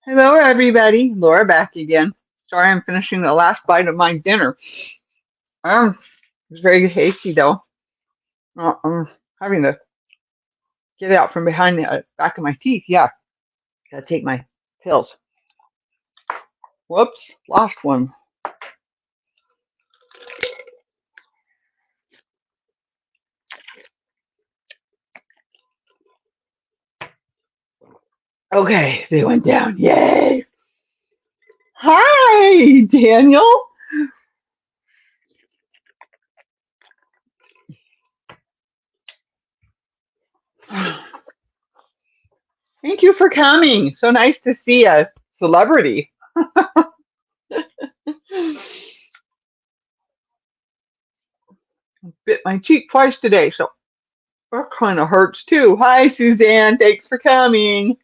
Hello, everybody. Laura back again. Sorry, I'm finishing the last bite of my dinner. It's very tasty though. I'm having to get it out from behind the back of my teeth. Yeah, gotta take my pills. Whoops, lost one. Okay, they went down. Yay! Hi, Daniel. Thank you for coming. So nice to see a celebrity. Bit my cheek twice today, so that kind of hurts too. Hi, Suzanne. Thanks for coming.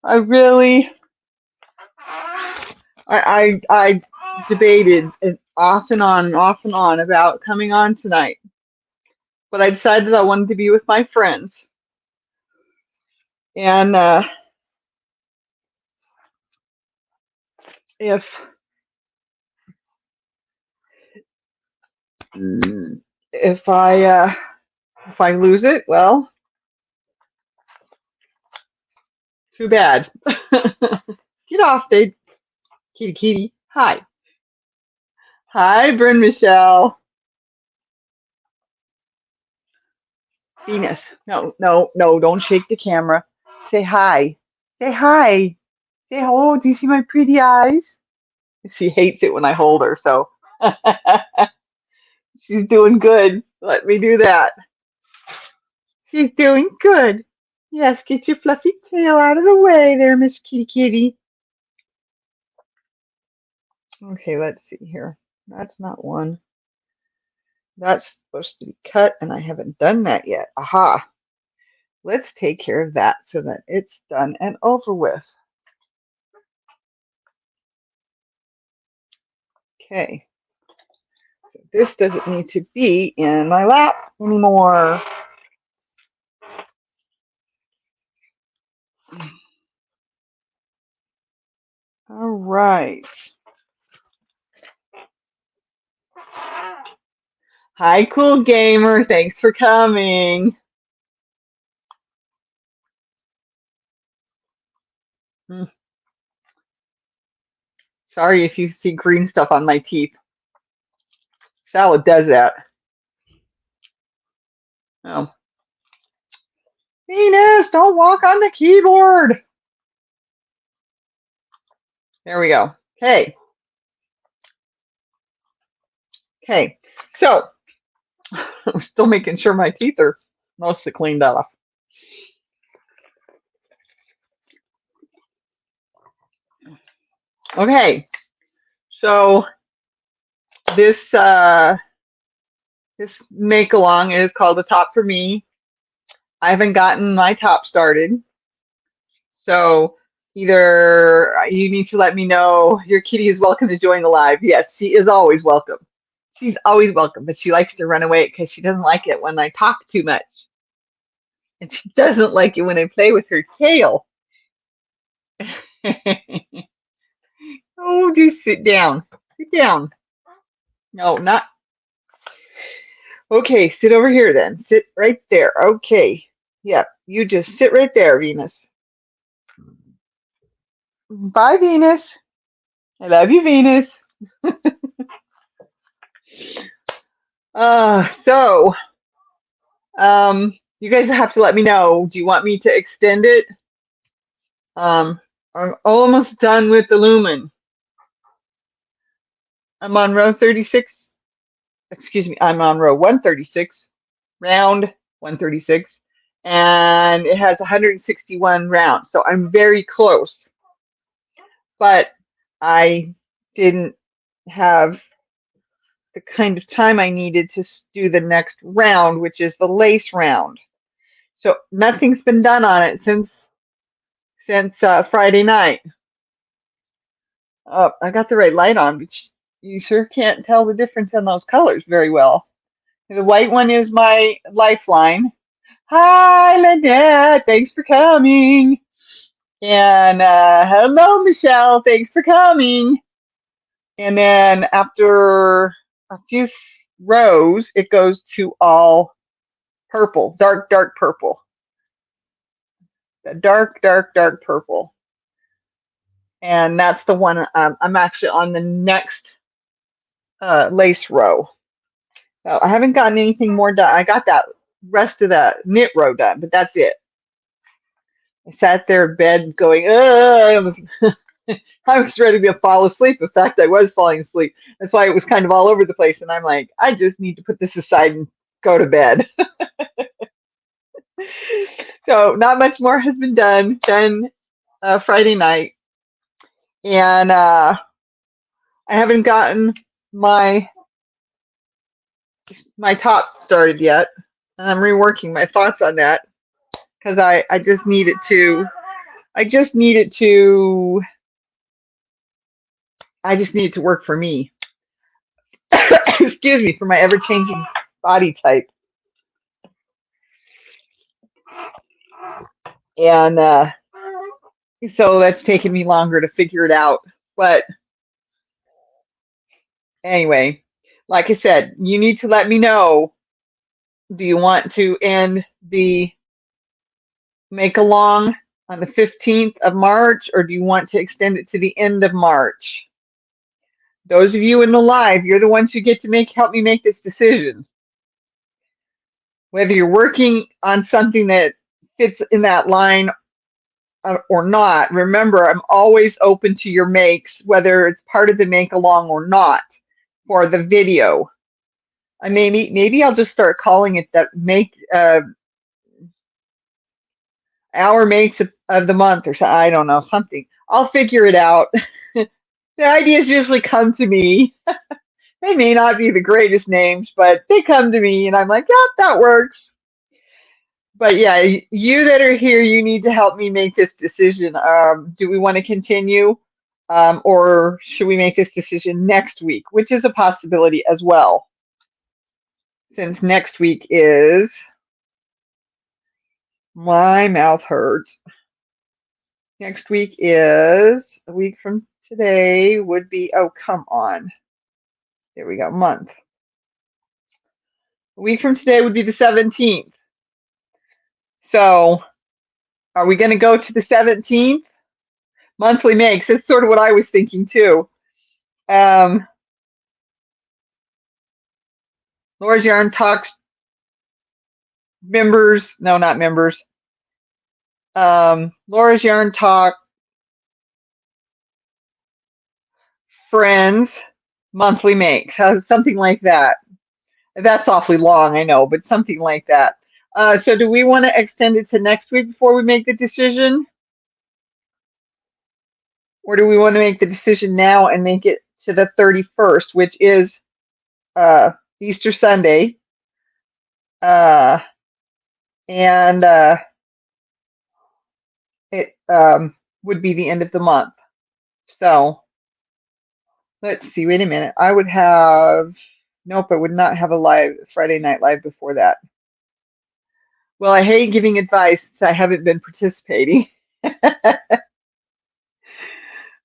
I really, I debated it off and on about coming on tonight, but I decided I wanted to be with my friends, and if if I if I lose it, well, too bad. Get off, Dave. Kitty, kitty. Hi, hi, Bryn Michelle. Venus. No, no, no, don't shake the camera. Say hi. Say hi. Say, oh, do you see my pretty eyes? She hates it when I hold her, so she's doing good. Let me do that. She's doing good. Yes, get your fluffy tail out of the way there, Miss Kitty Kitty. Okay, let's see here. That's not one. That's supposed to be cut, and I haven't done that yet. Aha. Let's take care of that so that it's done and over with. Okay. So this doesn't need to be in my lap anymore. All right. Hi, cool gamer. Thanks for coming. Sorry if you see green stuff on my teeth. Salad does that. Oh. Venus, don't walk on the keyboard. There we go. Okay. Okay. So, I'm still making sure my teeth are mostly cleaned off. Okay. So, this this make along is called a top for me. I haven't gotten my top started. So, either you need to let me know your kitty is welcome to join the live. Yes, she is always welcome. She's always welcome, but she likes to run away because she doesn't like it when I talk too much. And she doesn't like it when I play with her tail. Oh, just sit down. Sit down. No, not. Okay, sit over here then. Sit right there. Okay. Yep, you just sit right there, Venus. Bye, Venus. I love you, Venus. So, you guys have to let me know. Do you want me to extend it? I'm almost done with the lumen. I'm on row 36. Excuse me, I'm on row 136, round 136, and it has 161 rounds. So I'm very close, but I didn't have the kind of time I needed to do the next round, which is the lace round. So nothing's been done on it since Friday night. Oh, I got the right light on, but you sure can't tell the difference in those colors very well. The white one is my lifeline. Hi, Lynette. Thanks for coming. And hello, Michelle. Thanks for coming. And then after a few rows, it goes to all purple, dark, dark purple. The dark, dark, dark purple. And that's the one I'm actually on the next lace row. So I haven't gotten anything more done. I got that rest of the knit row done, but that's it. I sat there in bed going, I was ready to fall asleep. In fact, I was falling asleep. That's why it was kind of all over the place. And I'm like, I just need to put this aside and go to bed. So not much more has been done Friday night. And I haven't gotten my top started yet. And I'm reworking my thoughts on that because I just need it to work for me. Excuse me, for my ever-changing body type. And so that's taken me longer to figure it out. But anyway, like I said, you need to let me know. Do you want to end the make along on the 15th of March, or do you want to extend it to the end of March? Those of you in the live, you're the ones who get to help me make this decision. Whether you're working on something that fits in that line or not, remember, I'm always open to your makes, whether it's part of the make along or not, for the video. Maybe I'll just start calling it that make our makes of the month or something. I don't know, something. I'll figure it out. The ideas usually come to me. They may not be the greatest names, but they come to me and I'm like, yeah, that works. But yeah, you that are here, you need to help me make this decision. Do we want to continue or should we make this decision next week, which is a possibility as well, since next week is, my mouth hurts. Next week is, a week from today would be, oh, come on. There we go, month. A week from today would be the 17th. So are we going to go to the 17th? Monthly makes, that's sort of what I was thinking too. Laura's Yarn Talks members, no, not members. Laura's Yarn Talk friends monthly makes, how's something like that? That's awfully long, I know, but something like that. So do we want to extend it to next week before we make the decision? Or do we want to make the decision now and make it to the 31st, which is Easter Sunday? And it would be the end of the month. So let's see, wait a minute. I would have, nope, I would not have a live Friday Night Live before that. Well, I hate giving advice since I haven't been participating.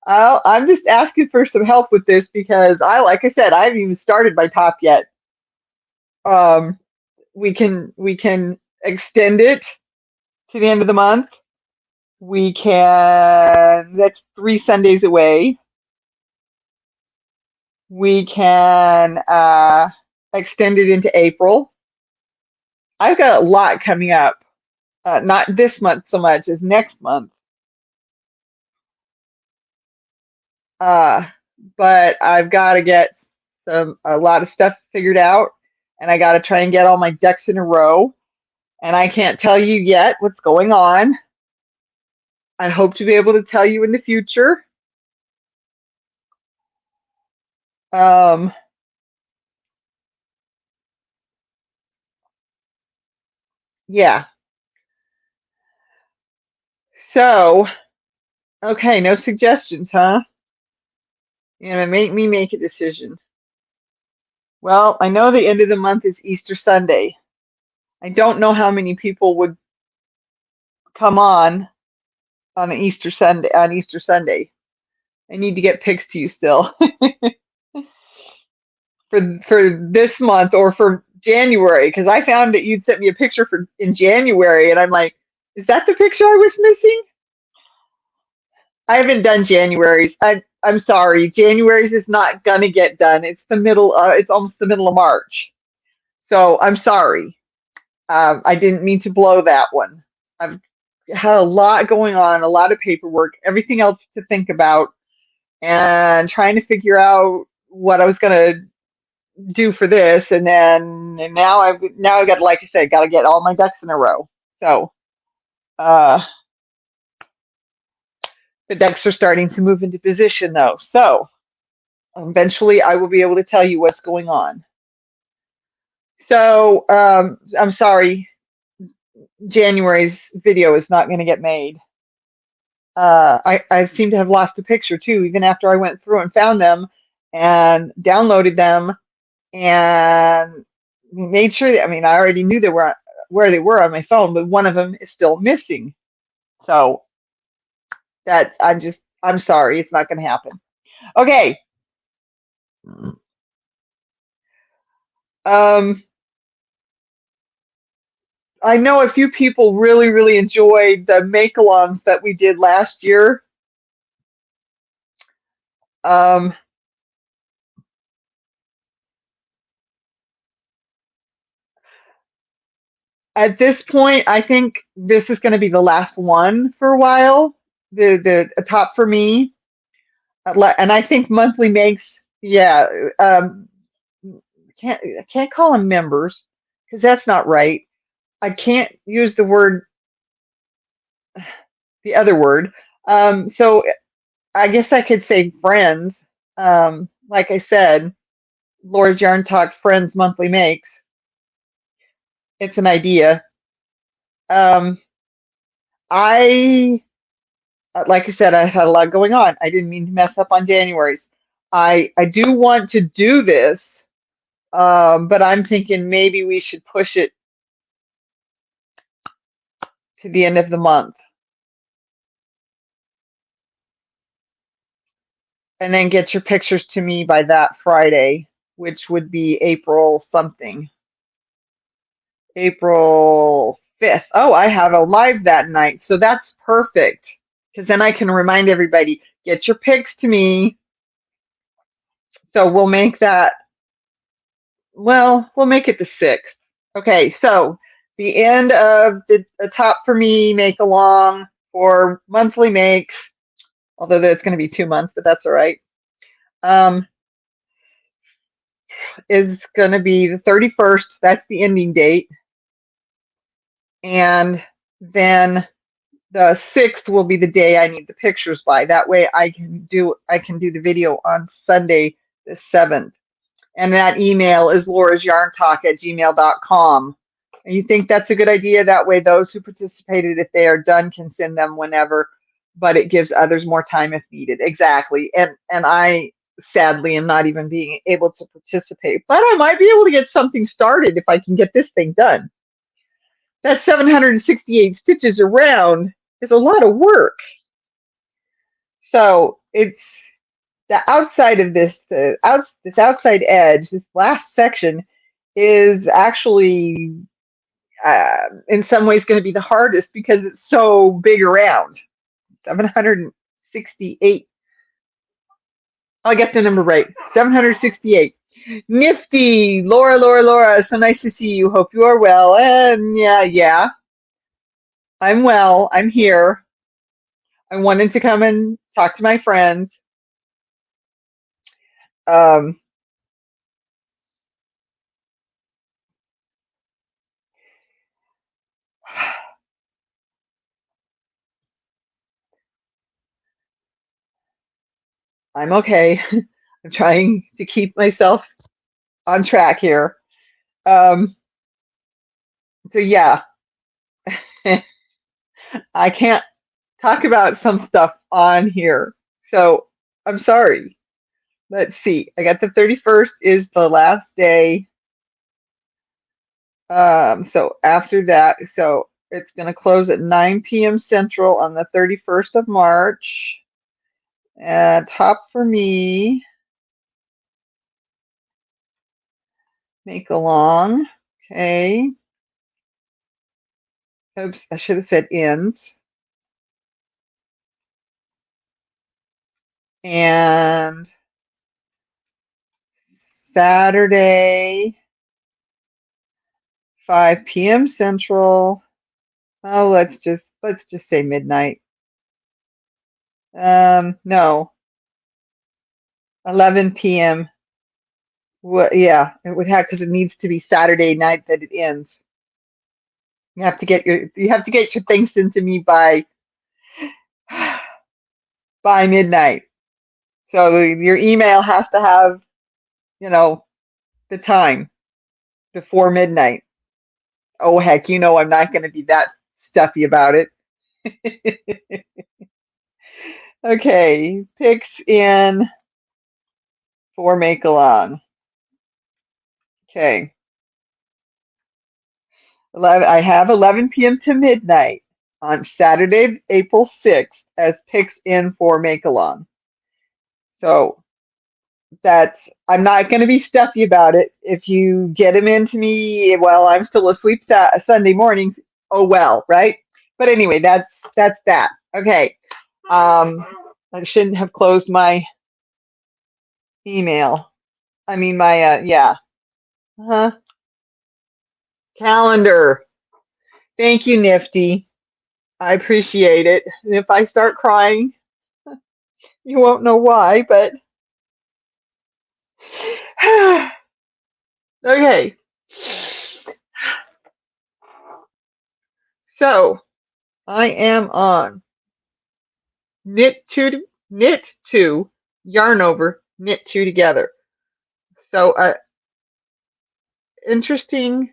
I'm just asking for some help with this because like I said, I haven't even started my top yet. We can extend it to the end of the month. We can, that's 3 Sundays away. We can extend it into April. I've got a lot coming up, not this month so much as next month. But I've got to get a lot of stuff figured out, and I got to try and get all my ducks in a row. And I can't tell you yet what's going on. I hope to be able to tell you in the future. Yeah. So, okay, no suggestions, huh? You're gonna make me make a decision. Well, I know the end of the month is Easter Sunday. I don't know how many people would come on on Easter Sunday. On Easter Sunday, I need to get pics to you still for this month or for January, because I found that you'd sent me a picture for in January, and I'm like, is that the picture I was missing? I haven't done January's. I'm sorry, January's is not gonna get done. It's the middle. It's almost the middle of March, so I'm sorry. I didn't mean to blow that one. I've had a lot going on, a lot of paperwork, everything else to think about, and trying to figure out what I was gonna do for this, and now I've got, like I said, got to get all my ducks in a row. So uh, the ducks are starting to move into position, though. So eventually, I will be able to tell you what's going on. So I'm sorry, January's video is not going to get made. I seem to have lost a picture too, even after I went through and found them and downloaded them and made sure that, I mean, I already knew they were where they were on my phone, but one of them is still missing. So that's, I'm sorry, it's not going to happen. Okay. I know a few people really, really enjoyed the make-alongs that we did last year. At this point, I think this is going to be the last one for a while. The top for me, and I think monthly makes, yeah. I can't call them members because that's not right. I can't use the word, the other word. So I guess I could say friends. Like I said, Laura's Yarn Talk Friends Monthly Makes. It's an idea. I like I said, I had a lot going on. I didn't mean to mess up on January's. I do want to do this, but I'm thinking maybe we should push it to the end of the month. And then get your pictures to me by that Friday, which would be April something. April 5th. Oh, I have a live that night, so that's perfect. Because then I can remind everybody, get your pics to me. So we'll make that, well, we'll make it the 6th. Okay, so the end of the top for me make along for monthly makes, although that's going to be 2 months, but that's all right. Is going to be the 31st. That's the ending date. And then the 6th will be the day I need the pictures by. That way I can do the video on Sunday the 7th. And that email is laurasyarntalk@gmail.com. And you think that's a good idea? That way those who participated, if they are done, can send them whenever, but it gives others more time if needed. Exactly. And I sadly am not even being able to participate, but I might be able to get something started if I can get this thing done. That's 768 stitches around is a lot of work. So it's the outside of this, this outside edge, this last section is actually in some ways going to be the hardest because it's so big around. 768. I'll get the number right. 768. Nifty. Laura. So nice to see you. Hope you are well. And yeah. I'm well. I'm here. I wanted to come and talk to my friends. I'm okay. I'm trying to keep myself on track here. So yeah, I can't talk about some stuff on here. So I'm sorry. Let's see. I got the 31st is the last day. So after that, so It's going to close at 9 p.m. Central on the 31st of March. Top for me, make along. Okay. Oops, I should have said ends. And Saturday, 5 p.m. Central. Oh, let's just say midnight. No, 11 p.m. Well, yeah, it would have because it needs to be Saturday night that it ends. You have to get your things into me by midnight. So your email has to have, the time before midnight. Oh heck, I'm not going to be that stuffy about it. Okay, picks in for make along. Okay. I have 11 p.m. to midnight on Saturday, April 6th as picks in for make along. So I'm not going to be stuffy about it. If you get them into me while I'm still asleep Sunday mornings, oh well, right? But anyway, that's that. Okay. I shouldn't have closed my email. I mean my yeah. Calendar. Thank you, Nifty. I appreciate it. And if I start crying, you won't know why, but okay. So I am on knit two, yarn over, knit two together. So interesting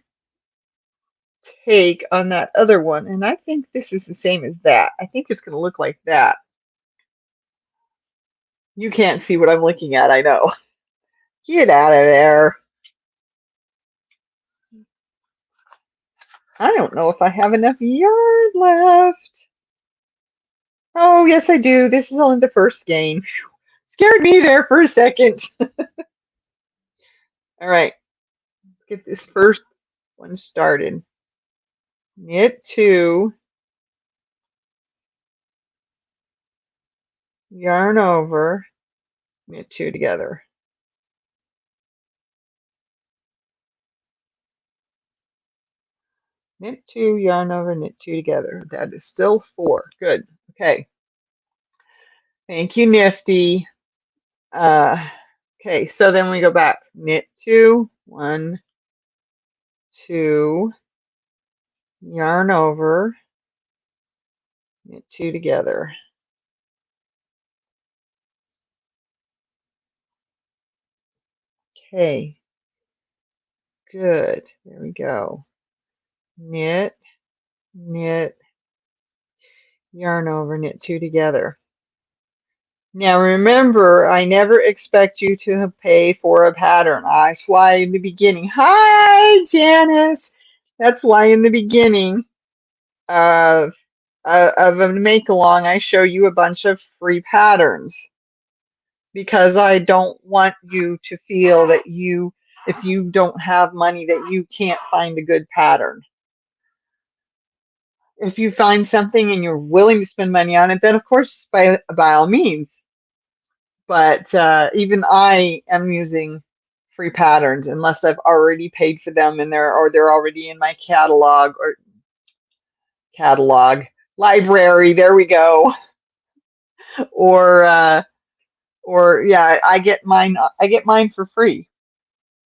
take on that other one, and I think this is the same as that. I think it's going to look like that. You can't see what I'm looking at, I know. Get out of there. I don't know if I have enough yarn left. Oh, yes, I do. This is only the first skein. Scared me there for a second. All right, get this first one started. Knit two, yarn over, knit two together. Knit two, yarn over, knit two together. That is still 4. Good. Okay. Thank you, Nifty. Okay, so then we go back. Knit two, 1, 2, yarn over, knit two together. Okay. Good. There we go. Knit, knit, yarn over, knit two together. Now remember, I never expect you to pay for a pattern. That's why in the beginning, hi Janice. That's why in the beginning of a make along, I show you a bunch of free patterns because I don't want you to feel that if you don't have money, that you can't find a good pattern. If you find something and you're willing to spend money on it, then of course by all means. But even I am using free patterns unless I've already paid for them and they're already in my catalog library. There we go. or yeah, I get mine for free.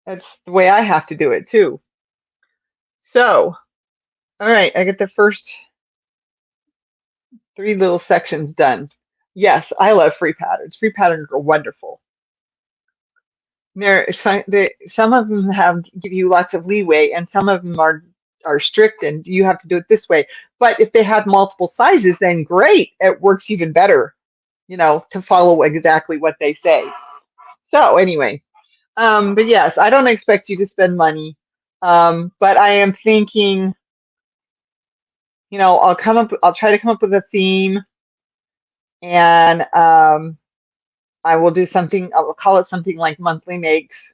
That's the way I have to do it too. So, all right, I get the first 3 little sections done. Yes, I love free patterns. Free patterns are wonderful. Some of them give you lots of leeway, and some of them are strict, and you have to do it this way. But if they have multiple sizes, then great, it works even better, to follow exactly what they say. So anyway, but yes, I don't expect you to spend money, but I am thinking you know, I'll try to come up with a theme, and I will do something, I will call it something like Monthly Makes.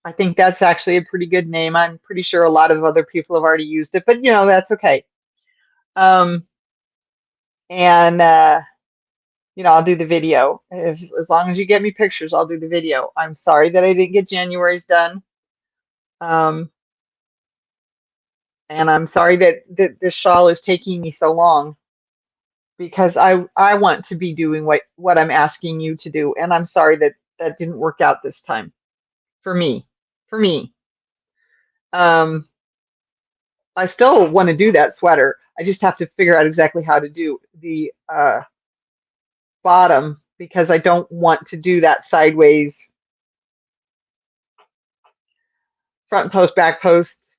I think that's actually a pretty good name. I'm pretty sure a lot of other people have already used it, but you know, that's okay. Um, and you know, I'll do the video. As long as you get me pictures, I'll do the video. I'm sorry that I didn't get January's done. Um, and I'm sorry that this shawl is taking me so long, because I want to be doing what I'm asking you to do, and I'm sorry that that didn't work out this time for me. For me, um, I still want to do that sweater. I just have to figure out exactly how to do the bottom, because I don't want to do that sideways front post, back post.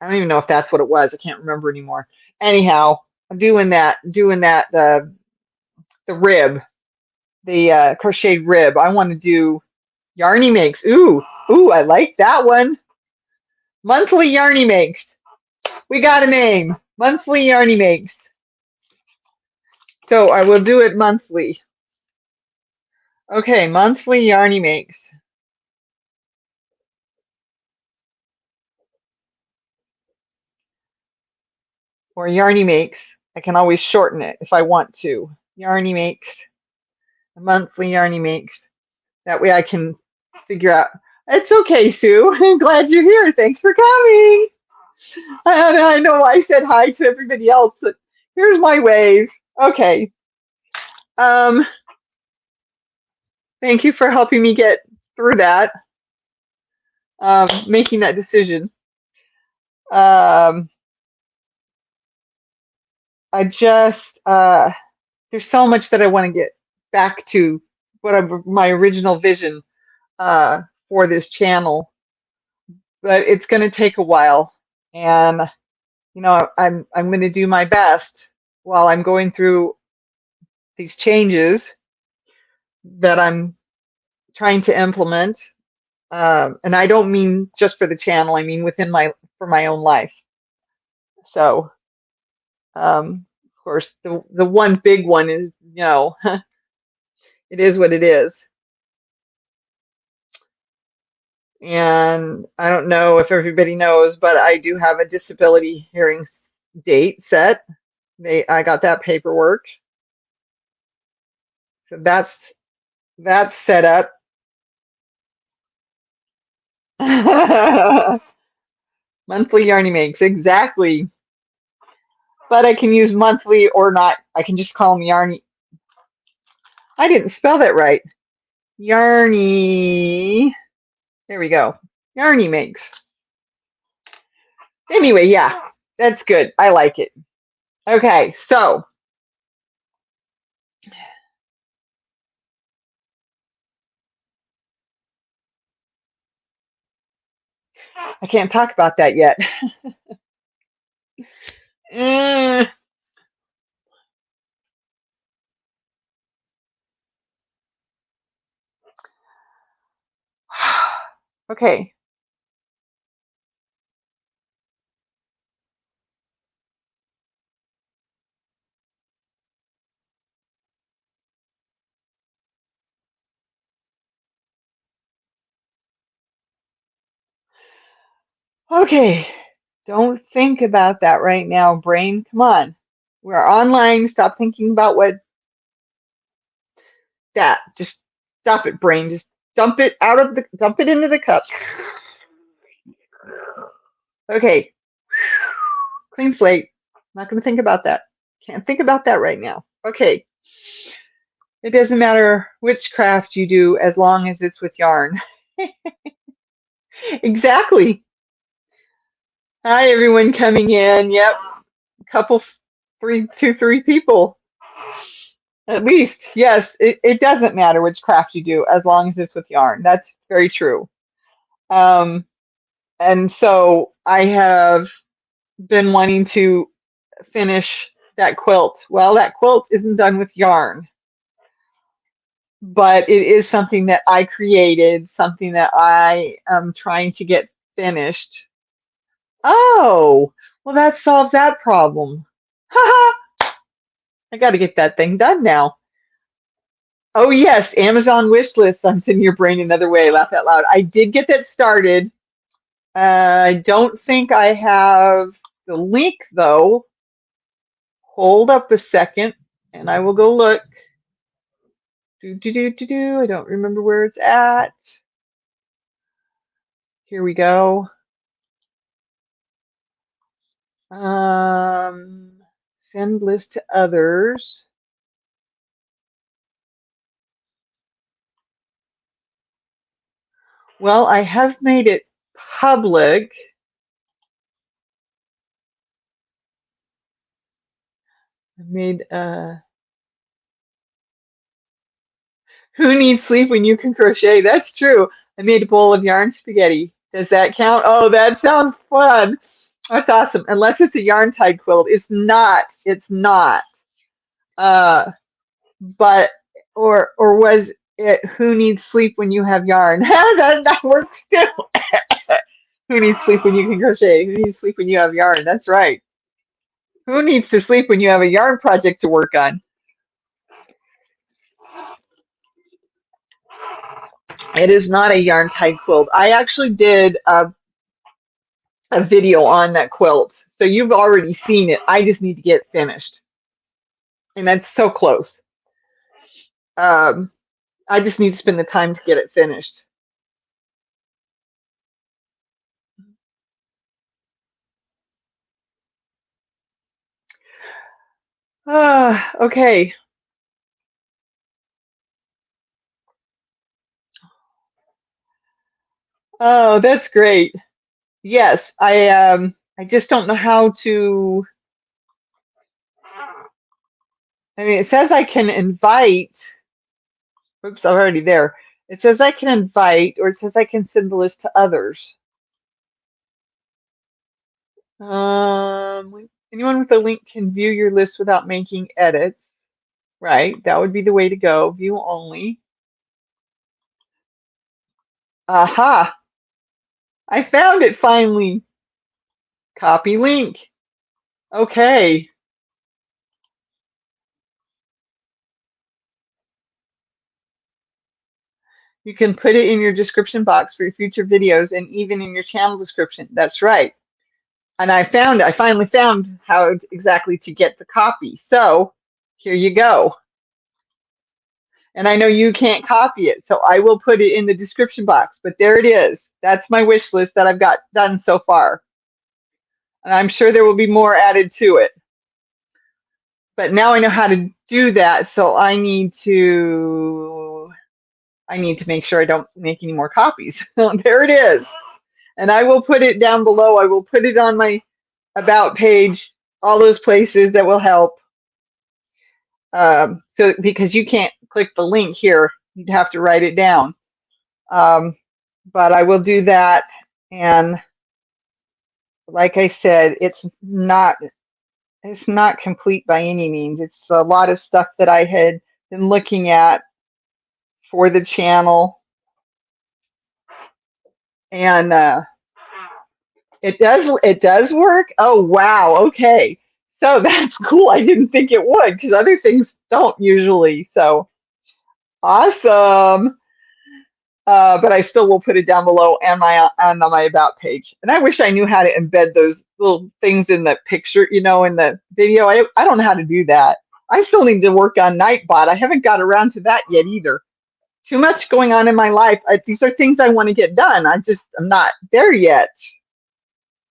I don't even know if that's what it was. I can't remember anymore. Anyhow, I'm doing that the rib, the crocheted rib. I want to do Yarny Makes. Ooh, I like that one. Monthly Yarny Makes. We got a name. Monthly Yarny Makes. So I will do it monthly. Okay, Monthly Yarny Makes. Or Yarny Makes. I can always shorten it if I want to. Yarny Makes. Monthly Yarny Makes. That way I can figure out. It's okay, Sue. I'm glad you're here. Thanks for coming. I know I said hi to everybody else. Here's my wave. Okay. Um, Thank you for helping me get through that, making that decision. I just, there's so much that I want to get back to my original vision for this channel, but it's going to take a while. And, you know, I'm going to do my best while I'm going through these changes that I'm trying to implement. And I don't mean just for the channel, I mean for my own life. So, of course, the one big one is, you know, it is what it is. And I don't know if everybody knows, but I do have a disability hearing date set. I got that paperwork. So that's set up. Monthly Yarny Makes, exactly. But I can use monthly or not. I can just call them Yarny. I didn't spell that right. Yarny. There we go. Yarny Makes. Anyway, yeah, that's good. I like it. Okay, so I can't talk about that yet. Eh, okay. Okay. Don't think about that right now, brain. Come on. We're online. Stop thinking about what that. Just stop it, brain. Just dump it into the cup. Okay. Clean slate. Not going to think about that. Can't think about that right now. Okay. It doesn't matter which craft you do as long as it's with yarn. Exactly. Hi, everyone coming in. Yep. Couple, three people. At least. Yes. It doesn't matter which craft you do as long as it's with yarn. That's very true. And so I have been wanting to finish that quilt. Well, that quilt isn't done with yarn, but it is something that I created, something that I am trying to get finished. Oh, Well, that solves that problem. Haha! I got to get that thing done now. Oh yes, Amazon wish list. I'm sending your brain another way. Laugh out loud. I did get that started. I don't think I have the link though. Hold up a second, and I will go look. I don't remember where it's at. Here we go. Send list to others. Well, I have made it public. I made who needs sleep when you can crochet? That's true. I made a bowl of yarn spaghetti. Does that count? Oh, that sounds fun. That's awesome. Unless it's a yarn tied quilt. It's not. It's not. Uh, but or was it who needs sleep when you have yarn? That works too. Who needs sleep when you can crochet? Who needs sleep when you have yarn? That's right. Who needs to sleep when you have a yarn project to work on? It is not a yarn tied quilt. I actually did a video on that quilt, so you've already seen it. I just need to get it finished, and that's so close. I just need to spend the time to get it finished. Okay. Oh, that's great. Yes, I just don't know how to. I mean, it says I can invite. Oops, I'm already there. It says I can invite, or it says I can send the list to others. Anyone with a link can view your list without making edits. Right, that would be the way to go. View only. Aha! I found it finally. Copy link. Okay. You can put it in your description box for your future videos and even in your channel description. That's right. And I finally found how exactly to get the copy. So here you go. And I know you can't copy it, so I will put it in the description box. But there it is. That's my wish list that I've got done so far. And I'm sure there will be more added to it. But now I know how to do that, so I need to make sure I don't make any more copies. There it is. And I will put it down below. I will put it on my about page, all those places that will help. So because you can't click the link here, you'd have to write it down. But I will do that. And like I said, it's not complete by any means. It's a lot of stuff that I had been looking at for the channel. And it does work. Oh wow, okay. So that's cool. I didn't think it would because other things don't usually. So awesome. But I still will put it down below and on my about page. And I wish I knew how to embed those little things in the picture, in the video. I don't know how to do that. I still need to work on Nightbot. I haven't got around to that yet either. Too much going on in my life. These are things I want to get done. I'm not there yet.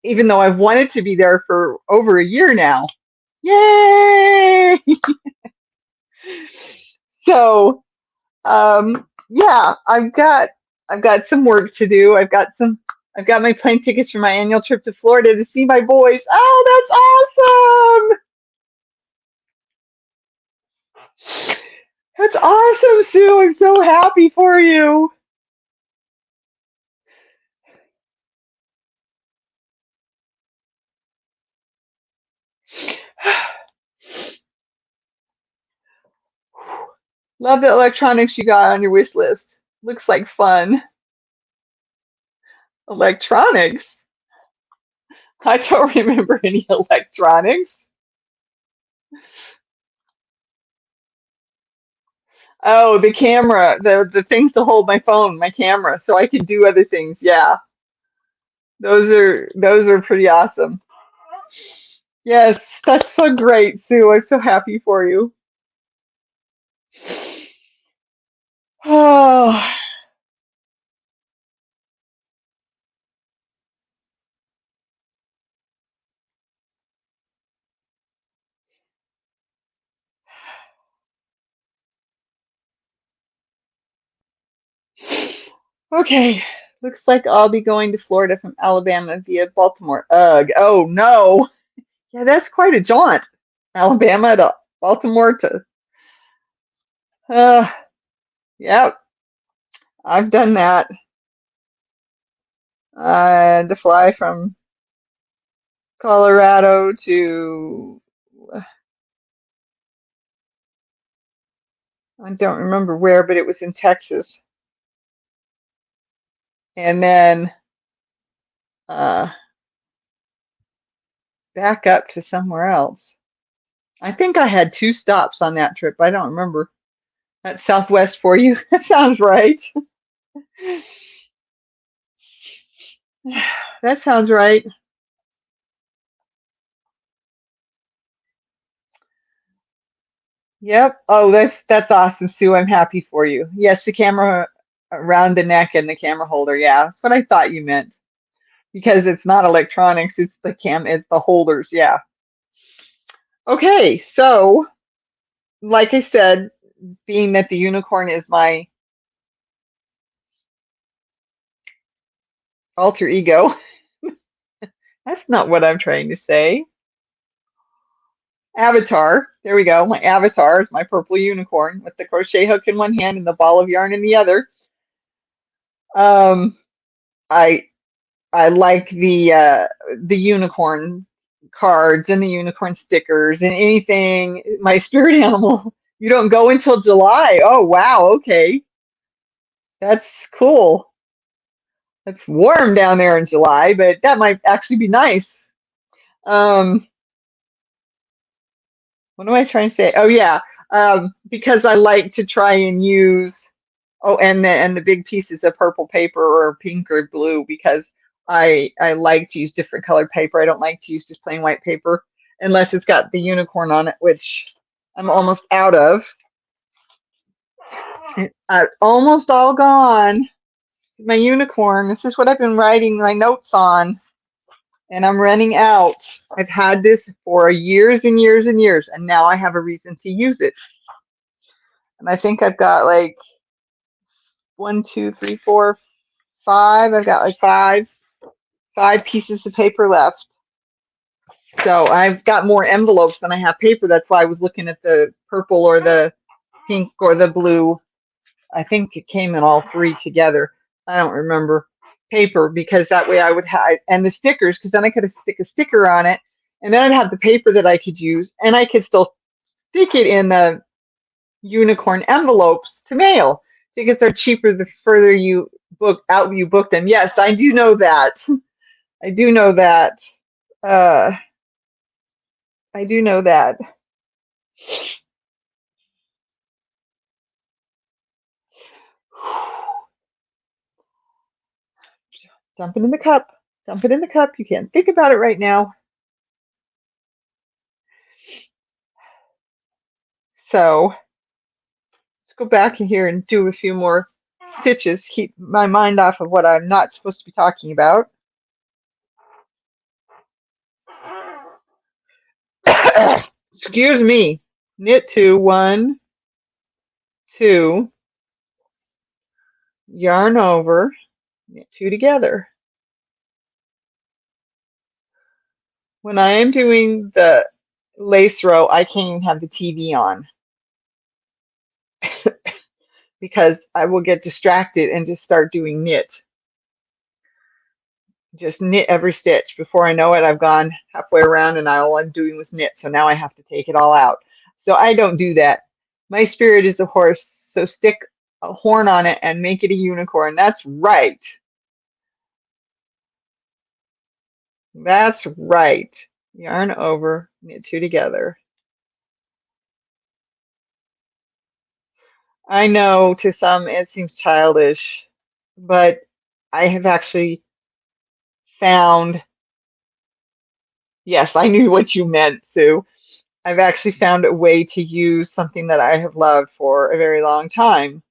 Even though I've wanted to be there for over a year now. Yay! So, yeah, I've got some work to do. I've got my plane tickets for my annual trip to Florida to see my boys. Oh, that's awesome! That's awesome, Sue. I'm so happy for you. Love the electronics you got on your wish list. Looks like fun. Electronics. I don't remember any electronics. Oh, the camera, the things to hold my phone, my camera, so I can do other things. Yeah, those are pretty awesome. Yes, that's so great, Sue. I'm so happy for you. Oh, okay. Looks like I'll be going to Florida from Alabama via Baltimore. Ugh. Oh no. Yeah, that's quite a jaunt. Alabama to Baltimore to. Uh, yeah, I've done that. To fly from Colorado to. I don't remember where, but it was in Texas, and then uh, back up to somewhere else. I think I had two stops on that trip. I don't remember. That's Southwest for you. That sounds right. That sounds right. Yep. Oh, that's awesome, Sue. I'm happy for you. Yes, the camera around the neck and the camera holder. Yeah, that's what I thought you meant. Because it's not electronics, it's the holders. Yeah. Okay, so like I said, being that the unicorn is my alter ego, that's not what I'm trying to say. Avatar. There we go. My avatar is my purple unicorn with the crochet hook in one hand and the ball of yarn in the other. Um, I I like the unicorn cards and the unicorn stickers and anything. My spirit animal. You don't go until July. Oh wow. Okay, that's cool. It's warm down there in July, but that might actually be nice. Um, what am I trying to say? Oh yeah, because I like to try and use. Oh, and the big pieces of purple paper or pink or blue because I like to use different colored paper. I don't like to use just plain white paper unless it's got the unicorn on it, which I'm almost out of. Almost all gone. My unicorn. This is what I've been writing my notes on, and I'm running out. I've had this for years and years and years, and now I have a reason to use it. And I think I've got like one, two, three, four, five. I've got like five pieces of paper left. So I've got more envelopes than I have paper. That's why I was looking at the purple or the pink or the blue. I think it came in all three together. I don't remember paper because that way I would have, and the stickers, because then I could stick a sticker on it and then I'd have the paper that I could use and I could still stick it in the unicorn envelopes to mail. Tickets are cheaper the further you book them. Yes, I do know that. I do know that. Uh, I do know that. Dump it in the cup. Dump it in the cup. You can't think about it right now. So let's go back in here and do a few more stitches. Keep my mind off of what I'm not supposed to be talking about. Excuse me. Knit two, one, two, yarn over, knit two together. When I am doing the lace row, I can't even have the TV on because I will get distracted and just start doing knit. Just knit every stitch. Before I know it, I've gone halfway around and all I'm doing was knit. So now I have to take it all out. So I don't do that. My spirit is a horse, so stick a horn on it and make it a unicorn. That's right. That's right. Yarn over, knit two together. I know to some it seems childish, but I have actually found, yes, I knew what you meant, Sue. I've actually found a way to use something that I have loved for a very long time,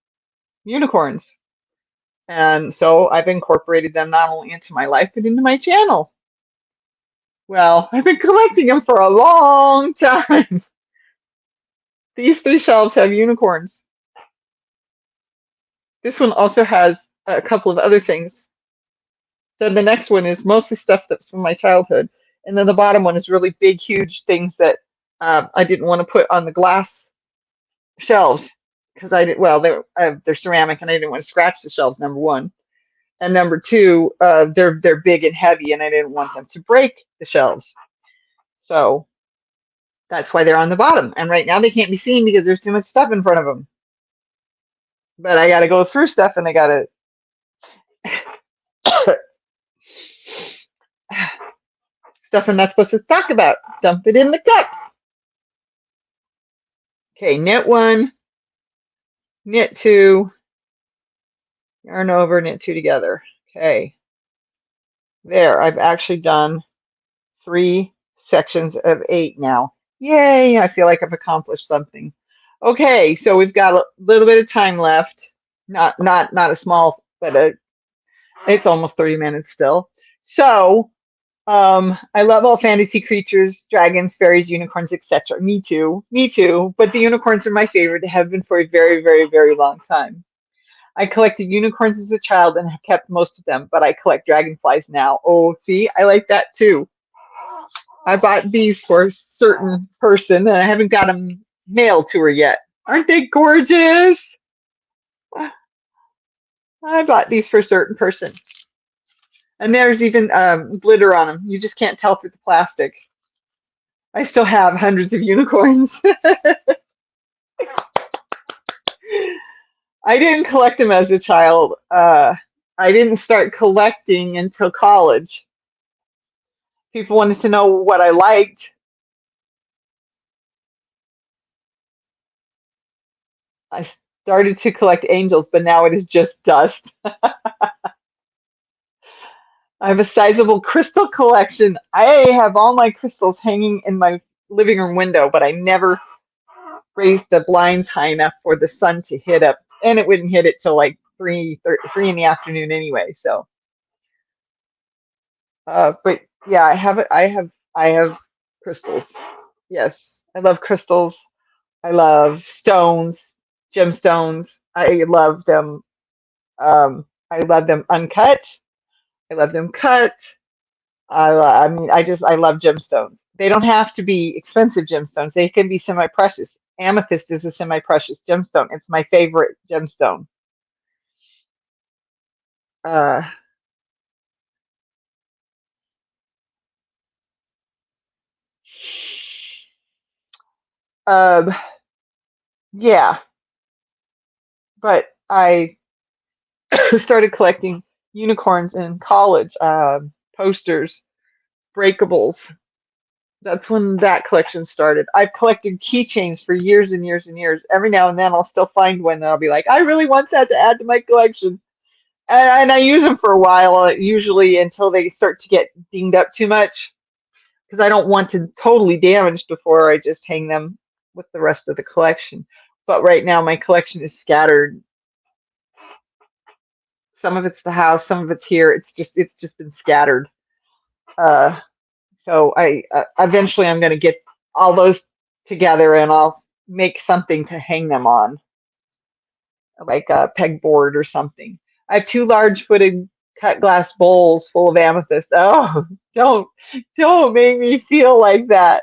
unicorns. And so I've incorporated them not only into my life, but into my channel. Well, I've been collecting them for a long time. These three shelves have unicorns. This one also has a couple of other things. Then the next one is mostly stuff that's from my childhood. And then the bottom one is really big, huge things that I didn't want to put on the glass shelves because I did well, they're ceramic and I didn't want to scratch the shelves, number one. And number two, they're big and heavy and I didn't want them to break the shelves. So that's why they're on the bottom. And right now they can't be seen because there's too much stuff in front of them. But I got to go through stuff and I got to stuff I'm not supposed to talk about. Dump it in the cup. Okay, knit one, knit two, yarn over, knit two together. Okay, there, I've actually done 3 sections of 8 now. Yay, I feel like I've accomplished something. Okay, so we've got a little bit of time left. Not a small, but it's almost 30 minutes still. So I love all fantasy creatures, dragons, fairies, unicorns, etc. Me too, me too. But the unicorns are my favorite. They have been for a very, very, very long time. I collected unicorns as a child and have kept most of them, but I collect dragonflies now. Oh, see, I like that too. I bought these for a certain person and I haven't got them mailed to her yet. Aren't they gorgeous? I bought these for a certain person. And there's even glitter on them. You just can't tell through the plastic. I still have hundreds of unicorns. I didn't collect them as a child. I didn't start collecting until college. People wanted to know what I liked. I started to collect angels, but now it is just dust. I have a sizable crystal collection. I have all my crystals hanging in my living room window, but I never raised the blinds high enough for the sun to hit up, and it wouldn't hit it till like 3 in the afternoon anyway. So, but yeah, I have crystals. Yes, I love crystals. I love stones, gemstones. I love them. I love them uncut. I love them cut. I mean, I love gemstones. They don't have to be expensive gemstones. They can be semi-precious. Amethyst is a semi-precious gemstone. It's my favorite gemstone. Uh, um, yeah, but I started collecting unicorns in college, posters, breakables. That's when that collection started. I've collected keychains for years and years and years. Every now and then I'll still find one that I'll be like, I really want that to add to my collection. And I use them for a while, usually until they start to get dinged up too much, because I don't want to totally damage before I just hang them with the rest of the collection. But right now my collection is scattered. Some of it's the house, some of it's here. It's just been scattered. Uh, so I eventually I'm going to get all those together and I'll make something to hang them on, like a pegboard or something. I have 2 large-footed cut glass bowls full of amethyst. Oh, don't make me feel like that.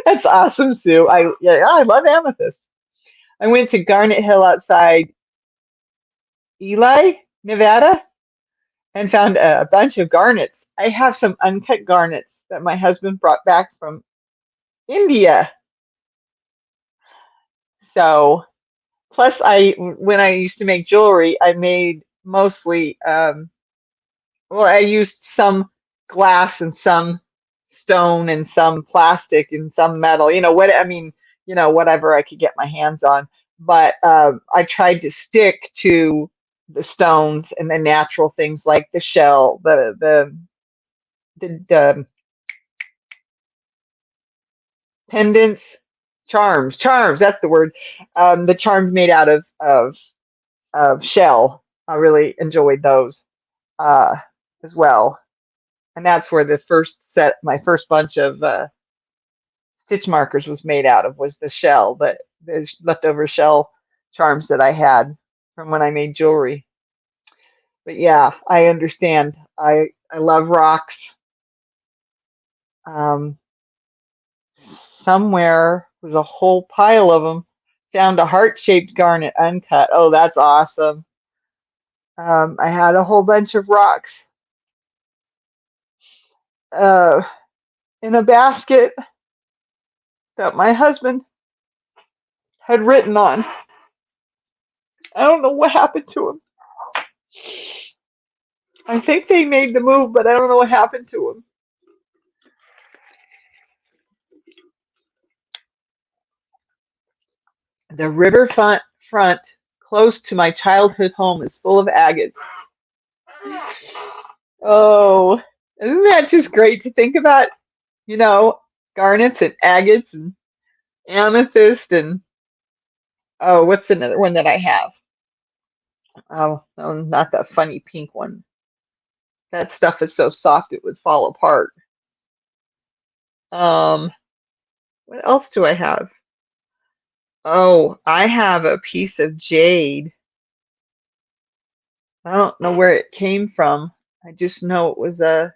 That's awesome, Sue. I love amethyst. I went to Garnet Hill outside Ely, Nevada, and found a bunch of garnets. I have some uncut garnets that my husband brought back from India. So, plus when I used to make jewelry, I made mostly, well, I used some glass and some stone and some plastic and some metal, what I mean, whatever I could get my hands on. But I tried to stick to the stones and the natural things like the shell, the pendants, charms, that's the word. The charms made out of shell. I really enjoyed those uh, as well. And that's where my first bunch of stitch markers was made out of, was the shell, the leftover shell charms that I had from when I made jewelry. But yeah, I understand. I love rocks. Um, Somewhere was a whole pile of them. Found a heart-shaped garnet uncut. Oh, that's awesome. I had a whole bunch of rocks uh, in a basket that my husband had written on. I don't know what happened to him. I think they made the move, but I don't know what happened to him. The riverfront close to my childhood home is full of agates. Oh, isn't that just great to think about? You know, garnets and agates and amethyst and oh, what's another one that I have? Oh, no, not that funny pink one. That stuff is so soft it would fall apart. Um, what else do I have? Oh, I have a piece of jade. I don't know where it came from. I just know it was a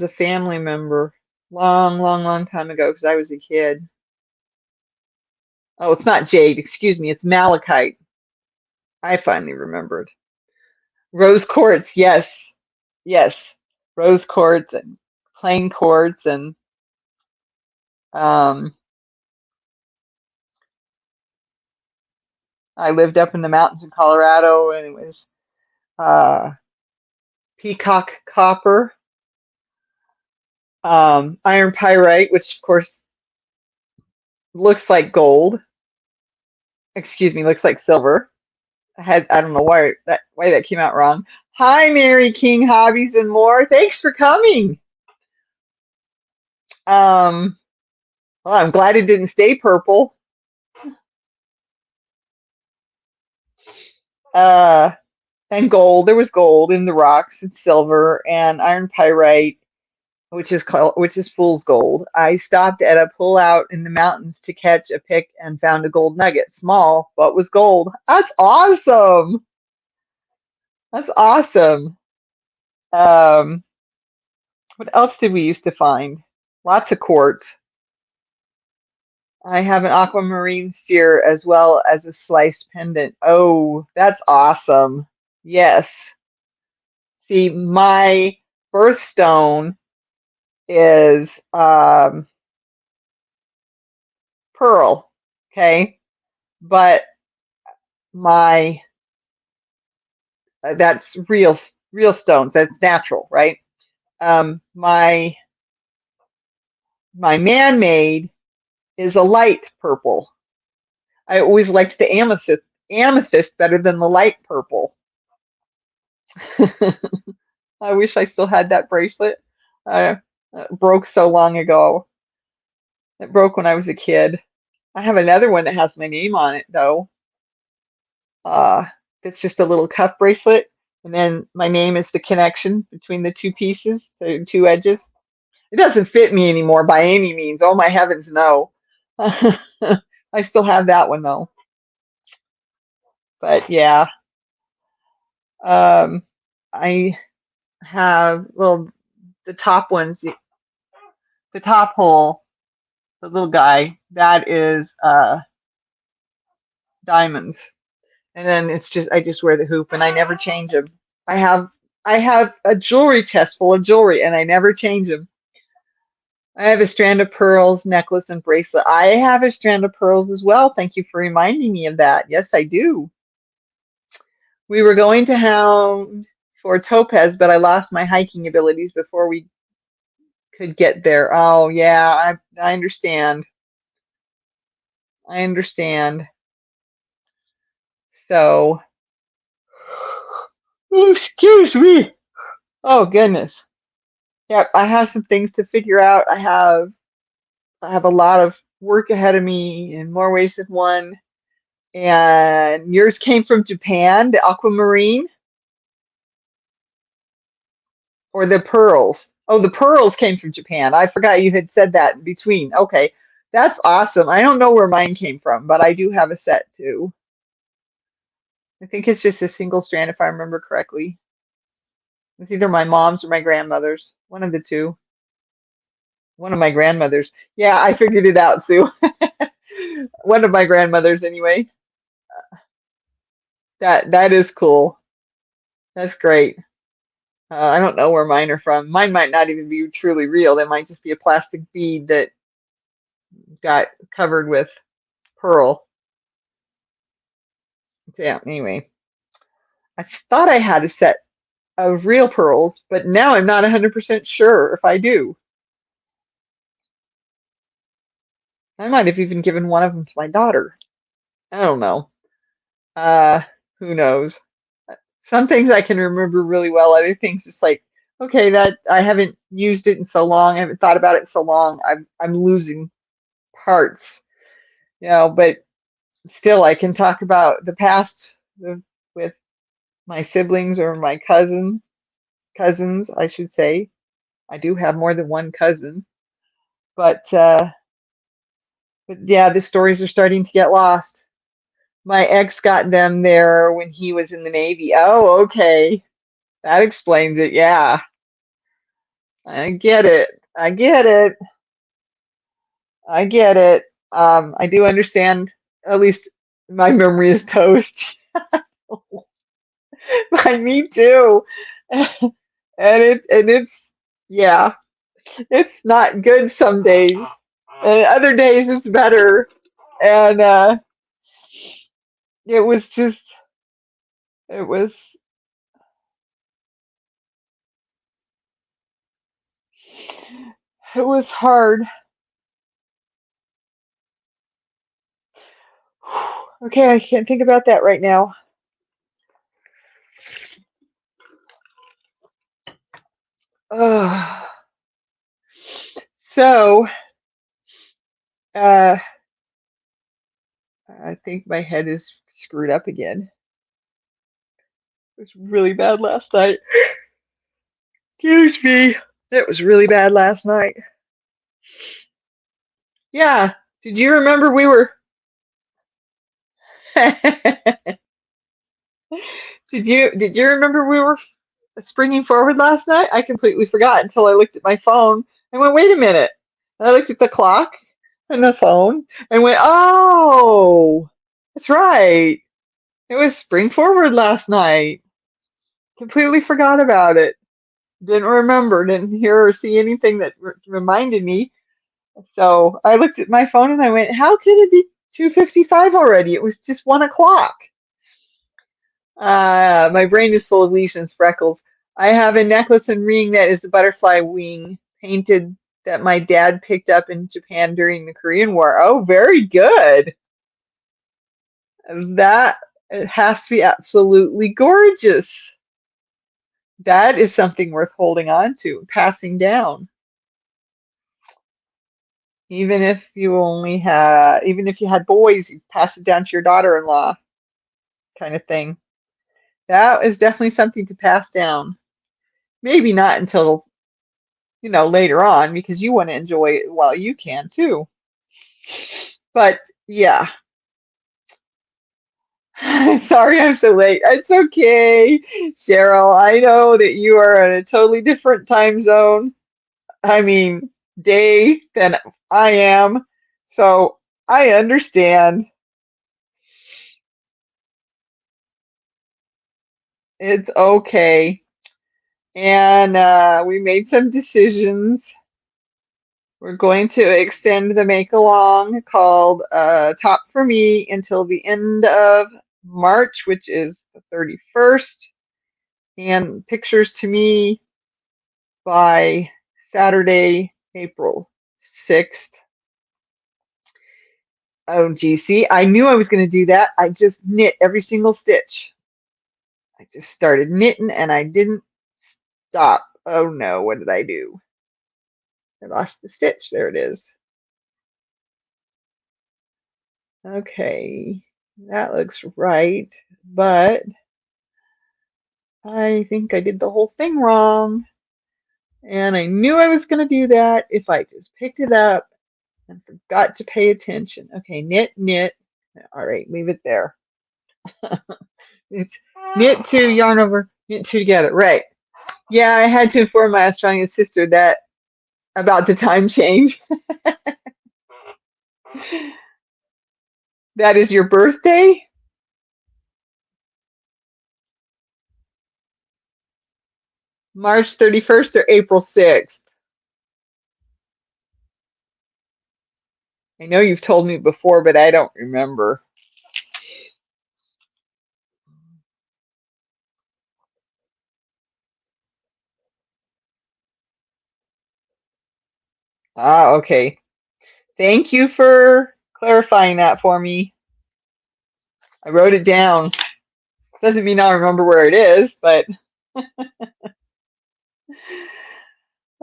family member long, long, long time ago because I was a kid. Oh, it's not jade, excuse me, it's malachite. I finally remembered. Rose quartz, yes. Yes. Rose quartz and plain quartz and um I lived up in the mountains in Colorado and it was uh peacock copper, iron pyrite, which of course looks like gold. Excuse me, looks like silver. I don't know why that came out wrong. Hi, Mary King Hobbies and More. Thanks for coming. Um, well, I'm glad it didn't stay purple. Uh, and gold. There was gold in the rocks and silver and iron pyrite, which is fool's gold. I stopped at a pullout in the mountains to catch a pick and found a gold nugget. Small, but was gold. That's awesome. That's awesome. Um, what else did we used to find? Lots of quartz. I have an aquamarine sphere as well as a sliced pendant. Oh, that's awesome. Yes. See, my birthstone is pearl, okay? But my that's real stones. That's natural, right? My man-made is a light purple. I always liked the amethyst better than the light purple. I wish I still had that bracelet. It broke so long ago. It broke when I was a kid. I have another one that has my name on it though. Uh, it's just a little cuff bracelet, and then my name is the connection between the two pieces, the two edges. It doesn't fit me anymore by any means. Oh my heavens, no. I still have that one though. But yeah, um, I have, well, the top ones, the top hole, the little guy, that is diamonds. And then I just wear the hoop and I never change them. I have I have a jewelry chest full of jewelry and I never change them. I have a strand of pearls, necklace, and bracelet. I have a strand of pearls as well. Thank you for reminding me of that. Yes, I do. We were going to have for Topaz, but I lost my hiking abilities before we could get there. Oh yeah, I understand. I understand. So, oh, excuse me. Oh goodness. Yep, I have some things to figure out. I have a lot of work ahead of me in more ways than one. And yours came from Japan, the aquamarine, or the pearls? Oh, the pearls came from Japan. I forgot you had said that in between. Okay, that's awesome. I don't know where mine came from, but I do have a set too. I think it's just a single strand, if I remember correctly. It's either my mom's or my grandmother's, one of the two. One of my grandmothers. Yeah, I figured it out, Sue. One of my grandmothers, anyway. That is cool. That's great. I don't know where mine are from. Mine might not even be truly real. They might just be a plastic bead that got covered with pearl. So, yeah, anyway, I thought I had a set of real pearls, but now I'm not 100% sure if I do. I might have even given one of them to my daughter. I don't know. Uh, who knows? Some things I can remember really well. Other things just like, okay, that I haven't used it in so long. I haven't thought about it in so long. I'm losing parts, but still I can talk about the past with my siblings or my cousins, I should say. I do have more than one cousin, but yeah, the stories are starting to get lost. My ex got them there when he was in the Navy. Oh, okay. That explains it. Yeah, I get it. I get it. I get it. I do understand. At least my memory is toast. By me too. And it's yeah, it's not good some days. And other days it's better. And it was just it was it was hard. Okay, I can't think about that right now. Ugh. So, uh, I think my head is screwed up again. It was really bad last night. Excuse me. It was really bad last night. Yeah. Did you remember we were did you remember we were springing forward last night? I completely forgot until I looked at my phone and went, wait a minute. And I looked at the clock and the phone and went, oh, that's right. It was spring forward last night. Completely forgot about it. Didn't remember, didn't hear or see anything that reminded me. So I looked at my phone and I went, how could it be 2:55 already? It was just 1 o'clock. My brain is full of lesions, freckles. I have a necklace and ring that is a butterfly wing painted that my dad picked up in Japan during the Korean War. Oh, very good. That it has to be absolutely gorgeous. That is something worth holding on to, passing down. Even if you had boys, you pass it down to your daughter-in-law kind of thing. That is definitely something to pass down. Maybe not until, later on because you want to enjoy it while you can too. But yeah. Sorry I'm so late. It's okay, Cheryl. I know that you are in a totally different time zone. I mean, day than I am. So I understand. It's okay. And we made some decisions. We're going to extend the make along called Top for Me until the end of March, which is the 31st. and pictures to me by Saturday, April 6th. Oh, gee, see, I knew I was going to do that. I just knit every single stitch. I just started knitting and I didn't stop. Oh no, what did I do? I lost the stitch. There it is. Okay, that looks right, but I think I did the whole thing wrong. And I knew I was going to do that if I just picked it up and forgot to pay attention. Okay, knit, knit. All right, leave it there. It's knit two, yarn over, knit two together. Right. Yeah, I had to inform my Australian sister that about the time change. That is your birthday? March 31st or April 6th? I know you've told me before, but I don't remember. Ah, okay. Thank you for clarifying that for me. I wrote it down. Doesn't mean I'll remember where it is, but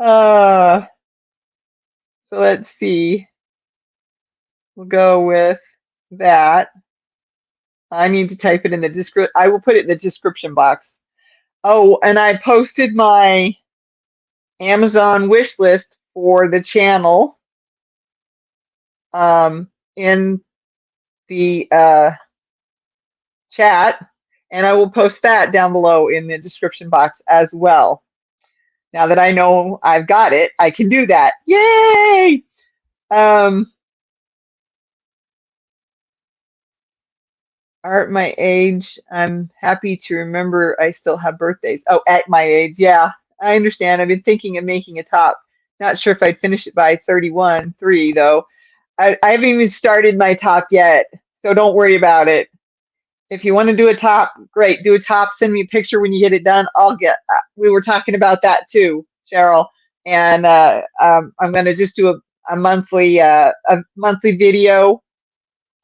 so let's see. We'll go with that. I need to type it in the description. I will put it in the description box. Oh, and I posted my Amazon wish list for the channel in the chat, and I will post that down below in the description box as well. Now that I know I've got it, I can do that. Yay! At my age, I'm happy to remember I still have birthdays. Oh, at my age, yeah, I understand. I've been thinking of making a top. Not sure if I'd finish it by 31-3 though. I haven't even started my top yet, so don't worry about it. If you want to do a top, great, do a top. Send me a picture when you get it done. I'll get. We were talking about that too, Cheryl, and I'm going to just do a monthly video.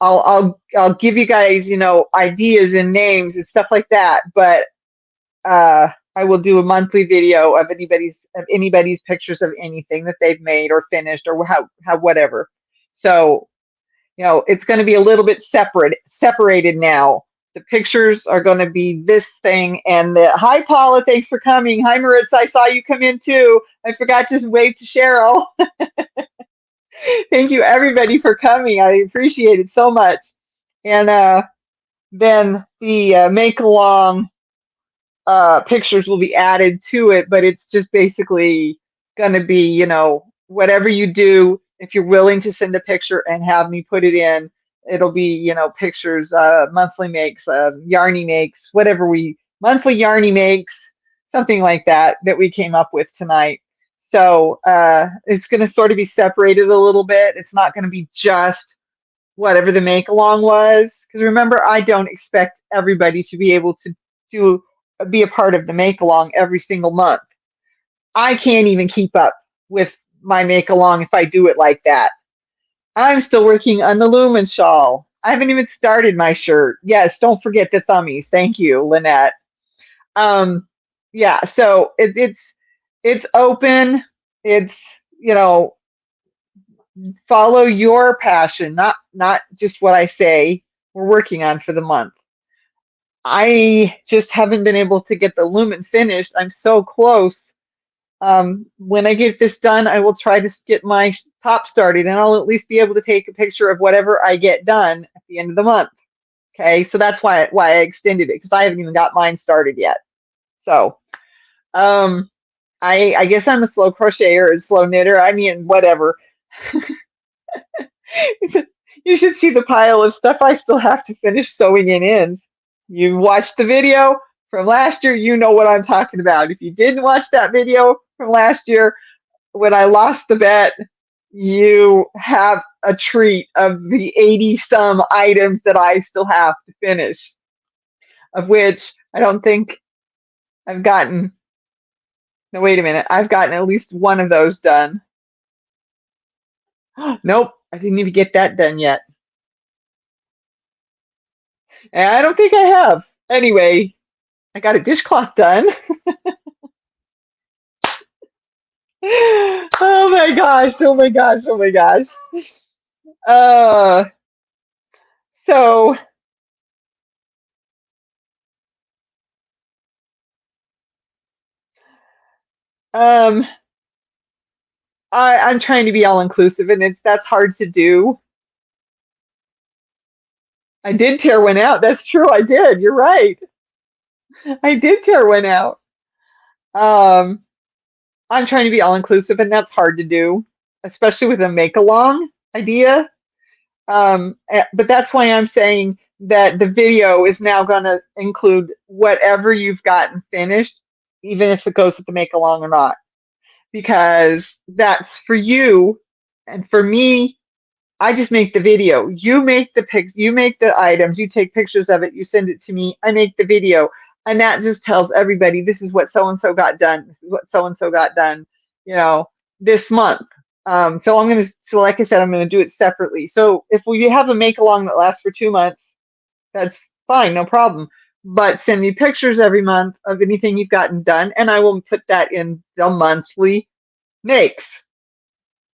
I'll give you guys, you know, ideas and names and stuff like that, but I will do a monthly video of anybody's pictures of anything that they've made or finished or how whatever. So, you know, it's going to be a little bit separated now. The pictures are going to be this thing, and hi Paula, thanks for coming. Hi Maritz, I saw you come in too. I forgot to wave to Cheryl. Thank you everybody for coming. I appreciate it so much. And then the make along pictures will be added to it, but it's just basically going to be, you know, whatever you do, if you're willing to send a picture and have me put it in, it'll be, you know, pictures, monthly makes, yarny makes, monthly yarny makes, something like that we came up with tonight. So it's going to sort of be separated a little bit. It's not going to be just whatever the make along was, because remember, I don't expect everybody to be able to be a part of the make along every single month. I can't even keep up with my make along if I do it like that. I'm still working on the Lumen shawl. I haven't even started my shirt. Yes, don't forget the thummies. Thank you, Lynette. Yeah, so it's open. It's, you know, follow your passion, not just what I say we're working on for the month. I just haven't been able to get the lumen finished. I'm so close. When I get this done, I will try to get my top started, and I'll at least be able to take a picture of whatever I get done at the end of the month. Okay, so that's why I extended it, because I haven't even got mine started yet. So I guess I'm a slow crocheter, a slow knitter. I mean, whatever. You should see the pile of stuff I still have to finish sewing in ends. You watched the video from last year, you know what I'm talking about. If you didn't watch that video from last year, when I lost the bet, you have a treat of the 80 some items that I still have to finish, of which I don't think I've gotten, no, wait a minute. I've gotten at least one of those done. Nope, I didn't even get that done yet. And I don't think I have. Anyway, I got a dishcloth done. Oh my gosh, oh my gosh, oh my gosh. Uh, so um I'm trying to be all inclusive and that's hard to do. I did tear one out. That's true, I did. You're right. I did tear one out. Um, I'm trying to be all inclusive and that's hard to do, especially with a make along idea. But that's why I'm saying that the video is now going to include whatever you've gotten finished, even if it goes with the make along or not, because that's for you. And for me, I just make the video. You make the you make the items, you take pictures of it, you send it to me, I make the video. And that just tells everybody this is what so and so got done. This is what so and so got done, you know, this month. So I'm gonna, so like I said, I'm gonna do it separately. So if we have a make along that lasts for 2 months, that's fine, no problem. But send me pictures every month of anything you've gotten done, and I will put that in the monthly makes.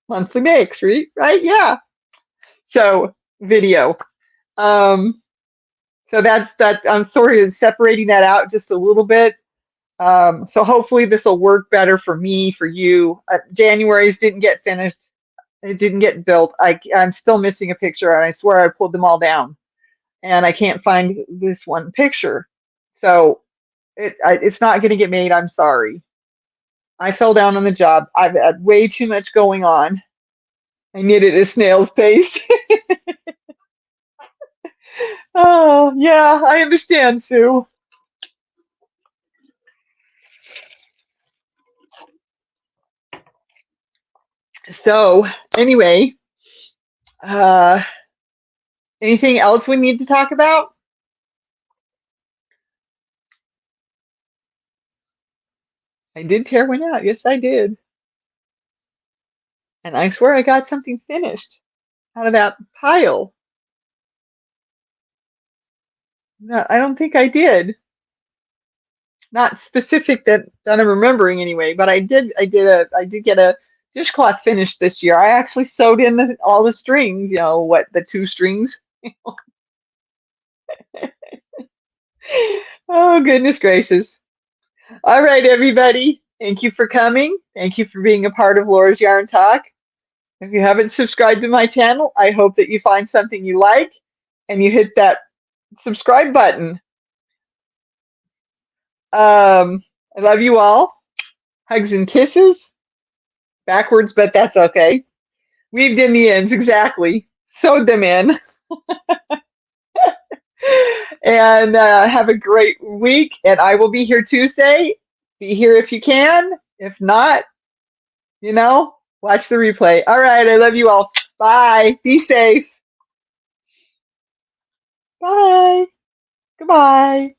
Monthly makes, right? Right? Yeah. So video. Um, so that's that. I'm sort of separating that out just a little bit. So hopefully this will work better for me, for you. January's didn't get finished. It didn't get built. I'm still missing a picture, and I swear I pulled them all down, and I can't find this one picture. So it's not going to get made. I'm sorry. I fell down on the job. I've had way too much going on. I knit at a snail's pace. Oh, yeah, I understand, Sue. So, anyway, uh, anything else we need to talk about? I did tear one out. Yes, I did. And I swear I got something finished out of that pile. No, I don't think I did. Not specific that I'm remembering anyway, but I did get a dishcloth finished this year. I actually sewed in all the strings, you know, what, the 2 strings. Oh, goodness gracious. All right, everybody. Thank you for coming. Thank you for being a part of Laura's Yarn Talk. If you haven't subscribed to my channel, I hope that you find something you like and you hit that subscribe button. I love you all. Hugs and kisses. Backwards, but that's okay. Weaved in the ends, exactly. Sewed them in. And have a great week. And I will be here Tuesday. Be here if you can. If not, you know, watch the replay. All right. I love you all. Bye. Be safe. Bye. Goodbye.